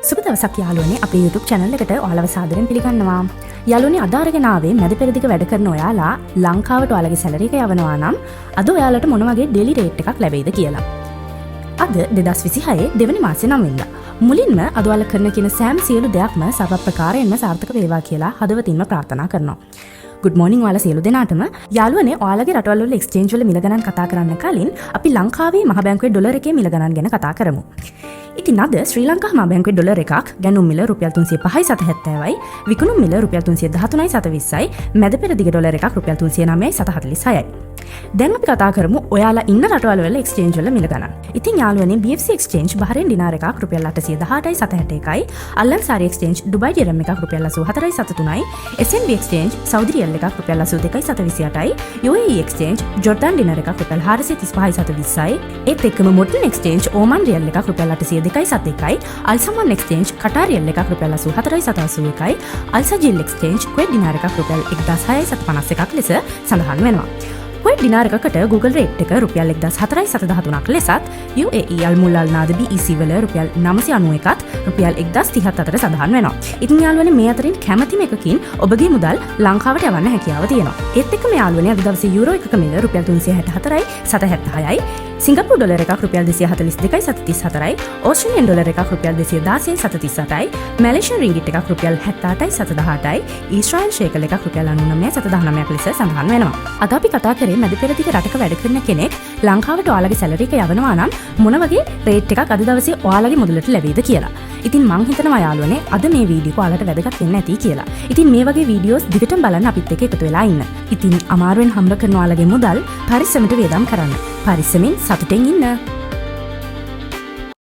සුබ දවසක් යාළුවනේ අපේ YouTube channel එකට ඔයාලව සාදරයෙන් පිළිගන්නවා. යාළුවනේ අද අරගෙන ආවේ මැද පෙරදිග වැඩ කරන ඔයාලා ලංකාවට ඔයාලගේ සැලරි එක යවනවා නම් අද ඔයාලට මොන වගේ ඩේලි රේට් එකක් ලැබෙයිද කියලා. අද 2026 දෙවැනි මාසේ 9 වෙනිදා. මුලින්ම අද ඔයාලා කරන කියන සෑම සියලු දෙයක්ම සර්ව ප්‍රකාරයෙන්ම සාර්ථක වේවා කියලා හදවතින්ම ප්‍රාර්ථනා කරනවා. Good morning ඔයාලා සියලු දෙනාටම. යාළුවනේ ඔයාලගේ රටවල් වල exchange වල මිල ගණන් කතා කරන්න කලින් අපි ලංකාවේ මහ බැංකුවේ ඩොලර් එකේ මිල ගණන් ගැන කතා කරමු. ඉතින් අද ශ්‍රී ලංකා මහ බැංකුවේ ඩොලර් එකක් ගැනුම් මිල රුපියල් 305.70යි, විකුණුම් මිල රුපියල් 313.20යි, මැද පෙරදිග ඩොලර් එකක් රුපියල් 309.46යි. දැන් අපි කතා කරමු ඔයාලා ඉන්න රටවල් වල exchange වල මිල ගණන්. ඉතින් යාළුවනේ BFC exchange බහරේන් දිනාර එකක් රුපියල් 818.61යි, අල්ලන්සාරි exchange ඩුබයි දිරම් එකක් රුපියල් 84.73යි, SNB exchange සෞදි රියල් එකක් රුපියල් 82.28යි, UAE exchange ජෝර්ඩාන් දිනාර එකක් රුපියල් 435.20යි, ඒත් එක්කම මොඩර්න් exchange ඕමන් රියල් එකක් රුපියල් 802.71යි, අල්සමන් exchange කටාර් රියල් එකක් රුපියල් 84.81යි, අල්සජීල් exchange කුවේට් දිනාර එකක් රුපියල් 1651ක් ලෙස සඳහන් වෙනවා. කුවේට් දිනාර එකකට Google rate එක රුපියල් 1413ක් ලෙසත් UAE අල්මුල් අල්නාද BEC වල රුපියල් 991ත් රුපියල් 1034 අතර සඳහන් වෙනවා. ඉතින් යාළුවනේ මේ අතරින් කැමැතිම එකකින් ඔබගේ මුදල් ලංකාවට යවන්න හැකියාව තියෙනවා. ඒත් එක්කම යාළුවනේ අද දවසේ යුරෝ එකක මිල රුපියල් 364.76යි, සිංගප්පූරු ඩොලර් එකක් රුපියල් 242.74යි, ඕස්ට්‍රේලියන් ඩොලර් එකක් රුපියල් 216.78යි, මැලේසියන් රින්ගිට් එකක් රුපියල් 78.78යි, ඊශ්‍රායල් ෂේකල් එකක් රුපියල් 99.19ක් ලෙස සඳහන් වෙනවා. අද අපි කතා කරේ මැද පෙරදිග රටක වැඩ කරන කෙනෙක් ලංකාවට ඔයාලගේ සැලරි එක යවනවා නම් මොන වගේ රේට් එකක් අද දවසේ ඔයාලගේ මුදලට ලැබෙයිද කියලා. ඉතින් මං හිතනවා යාළුවනේ අද මේ වීඩියෝ එක ඔයාලට වැදගත් වෙන්න ඇති කියලා. ඉතින් මේ වගේ වීඩියෝස් දිගටම බලන්න අපිත් එක්ක එකතු වෙලා ඉන්න. ඉතින් අමාරුවෙන් හම්බ කරන ඔයාලගේ මුදල් පරිස්සමට වේදම් කරන්න. පරිස්සමින් සතුටින් ඉන්න.